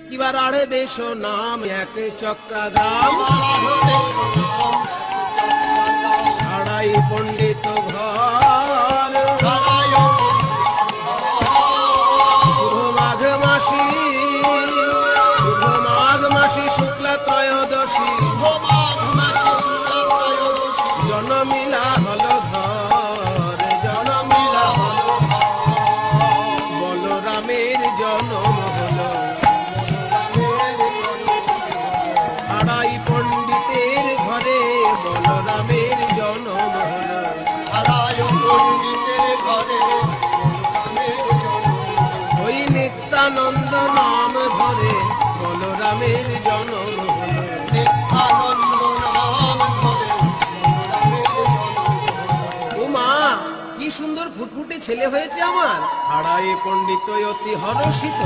কিবার আড়ে দেশ নাম এক চক্রাগ্রাম, আড়াই পণ্ডিত ঘর, শুভ মাঘ মাসি, শুভ মাঘ মাসি শুক্লা ত্রয়োদশী, জনমিলা হল ঘর, জনমিলা হল বলরামের জন্ম হল, আড়াই পণ্ডিতের ঘরে বলরামের জন্ম হল, ওই নিত্যানন্দ নাম ধরে বলরামের জন্ম হল, উমা কি সুন্দর ফুটফুটে ছেলে হয়েছে আমার, আড়াই পণ্ডিত অতি হরষিত।